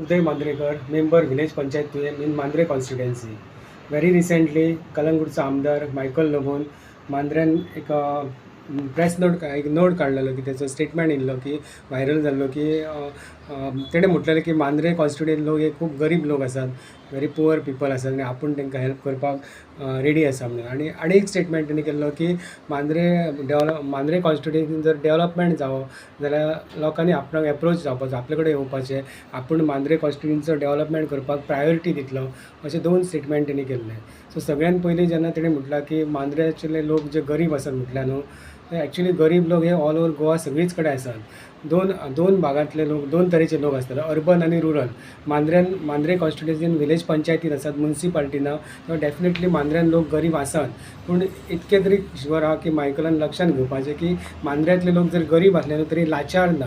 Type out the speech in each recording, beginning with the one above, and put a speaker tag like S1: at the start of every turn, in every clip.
S1: Uday Mandrekar, member village panchayat Tuem in Mandrem constituency. Very recently कलंगूटचो आमदार Michael लोबोन मांद्र्यान एक प्रेस नोट एक नोट काडलेलो की तेचो स्टेटमेंट येयल्लो की व्हायरल जाल्लो की तेणें म्हटलेलें की मांद्रे कॉन्स्टिट्युएंट लोक हे खूब गरीब लोक आसात, व्हेरी पुअर पीपल आसात आनी आपूण तांकां हेल्प करपाक रेडी आसा म्हणून. आनी एक स्टेटमेंट तेणी केल्लो की मांद्रे कॉन्स्टिट्युएन्सीन जर डेवलपमेंट जावप जाल्यार लोकांनी आपणाक एप्रोच जावपाचो, आपले कडेन येवपाचें, आपूण मांद्रे कॉन्स्टिट्युएन्सीचो डेवलपमेंट करपाक प्रायोरिटी दितलो, अशे 2 स्टेटमेंट तेणी केल्ले. सो सगळ्यान पयलीं जेन्ना तेणें म्हटलां की मांद्र्याचे लोक जे गरीब आसात म्हटल्यार न्हू, ते एक्चुली गरीब लोक हे ऑल ओवर गोवा सगळीच कडेन आसात. दोन भागांतले लोक, 2 तरेचे लोक आसतात, अर्बन आनी रुरल. मांद्रे कॉन्स्टिट्युएन्सीन विलेज पंचायतीन आसात, म्युनिसिपालिटीन ना, तो डेफिनेटली मांद्र्यान लोक गरीब आसात. पूण इतके तरी शुअर आहा की मायकलान लक्षांत घेवपाचें की मांद्र्यातले लोक जर गरीब असले न्हू तरी लाचार ना,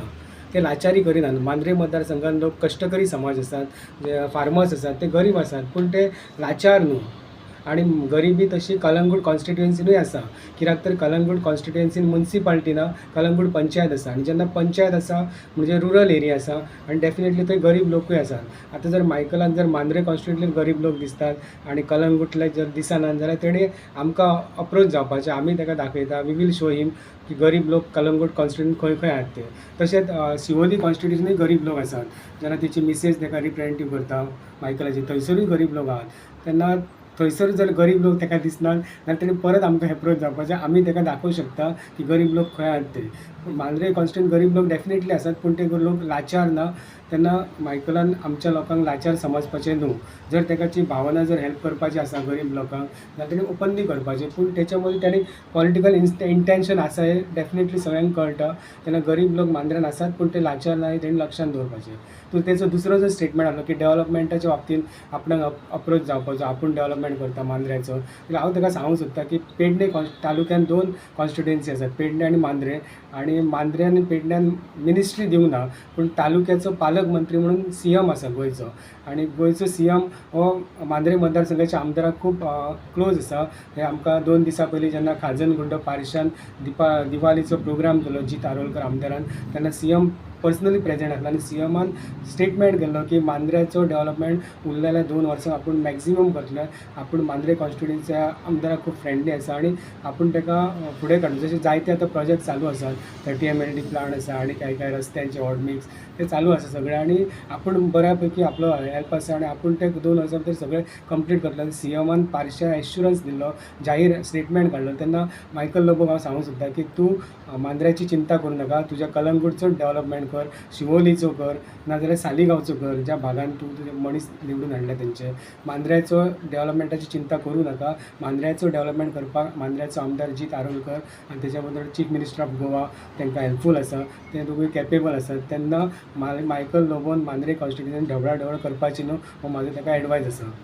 S1: ते लाचारी करिनात. मांद्रे मतदारसंघात लोक कश्टकरी समाज आसात, जे फार्मर्स आसात ते गरीब आसात, पूण ते लाचार न्हू. आणि गरिबी तशी कलंगूट कॉन्स्टिट्युएन्सीनूय आसा, कित्याक तर कलंगूट कॉन्स्टिट्युएन्सीन म्युनिसिपालिटी ना, कलंगूट पंचायत आसा, आनी जेन्ना पंचायत आसा म्हणजे रुरल एरिया आसा आनी डेफिनेटली थंय गरीब लोकूय आसात. आतां जर मायकलान जर मांद्रे कॉन्स्टिट्युएन्सीन गरीब लोक दिसतात आनी कलंगूटले जर दिसनात जाल्यार तेणी आमकां अप्रोच जावपाचें, आमी ताका दाखयता, वी वील शो हिम की गरीब लोक कलंगूट कॉन्स्टिट्युएन्सीन खंय खंय आहात ते. तशेंच शिवोली कॉन्स्टिट्युएन्सीनूय गरीब लोक आसात, जेन्ना तेची मिसेस ताका रिप्रेझेंटेटीव करता मायकलाची, थंयसरूय गरीब लोक आहात. तेन्ना थंयसर जर गरीब लोक ताका दिसनात जाल्यार तेणी परत आमकां एप्रोच जावपाचें, आमी ताका दाखोवंक शकता की गरीब लोक खंय आहात ते. मांद्रे कॉन्स्टिट्युएन्सीन गरीब लोक डेफिनेटली आसात, पूण ते लोक लाचार ना. तेन्ना मायकलान आमच्या लोकांक लाचार समजपाचें न्हू. जर ताची भावना जर हेल्प करपाची आसा गरीब लोकांक जाल्यार तेणी ओपनली करपाचें, पूण तेच्या मदीं ताणी पॉलिटिकल इंटेन्शन आसा हें डेफिनेटली सगळ्यांक कळटा. तेन्ना गरीब लोक मांद्र्यान आसात, पूण ते लाचार ना हें तेणी लक्षांत दवरपाचें. तो तेचो दुसरो जो स्टेटमेंट आसलो की डेवलपमेंटाच्या बाबतींत आपणाक अप्रोच जावपाचो, आपूण डेवलपमेंट करता मांद्र्याचो, जाल्यार हांव ताका सांगूंक सोदतां की पेडणे तालुक्यान 2 कॉन्स्टिट्युएन्सी आसात, पेडणे आनी मांद्रे. आनी मांद्रे आनी पेडण्यान मिनिस्ट्री दिवंक ना, पूण तालुक्याचो पालक मंत्री म्हणून सीएम आसा गोंयचो, आनी गोंयचो सीएम हो मांद्रे मतदारसंघाच्या आमदाराक खूब क्लोज आसा. हे आमकां 2 दिसां पयलीं जेन्ना खाजन गुंडो पारिशान दिवालीचो प्रोग्राम केलो जीत आरोलकर आमदारान, तेन्ना सीएम पर्सनली प्रेजेंट आसलो आनी सीएमान स्टेटमेंट केल्लो की मांद्र्याचो डेवलपमेंट उरलेल्या 2 वर्सां आपूण मॅक्झिमम करतले. आपूण मांद्रे कॉन्स्टिट्युएन्सीच्या आमदाराक खूब फ्रेंडली आसा आनी आपूण ताका फुडें काडूं. जशें जायते आतां प्रोजेक्ट चालू आसात, 30 MLD प्लांट आसा आनी काय रस्त्यांचे हॉट मिक्स ते चालू आसा सगळें, आनी आपूण बऱ्या पैकी आपलो हेल्प आसा आनी आपूण ते 2 वर्सां भितर सगळें कंप्लीट करतले. सीएमान पार्शियल एश्युरन्स दिल्लो, जाहीर स्टेटमेंट काडलो. तेन्ना मायकल लोबोक हांव सांगूंक सोदतां की तूं मांद्र्याची चिंता करूं नाका, तुज्या कलंगूटचो डेवलपमेंट कर, शिवोलीचो कर, नाजाल्यार सालिगांवचो कर, ज्या भागांत तूं तुजे मनीस निवडून हाडले तेंचे. मांद्र्याचो डेवलपमेंटाची चिंता करूं नाका. मांद्र्याचो डेवलपमेंट करपाक मांद्र्याचो आमदार जीत आरोलकर आनी तेच्या बरोबर चीफ मिनिस्टर ऑफ गोवा तांकां हेल्पफूल आसा, ते दोगूय कॅपेबल आसात. तेन्ना मायकल लोबोन मांद्रे कॉन्स्टिट्युएन्सीन ढवळाढवळ करपाची न्हू, हो म्हाजो ताका एडवायस आसा.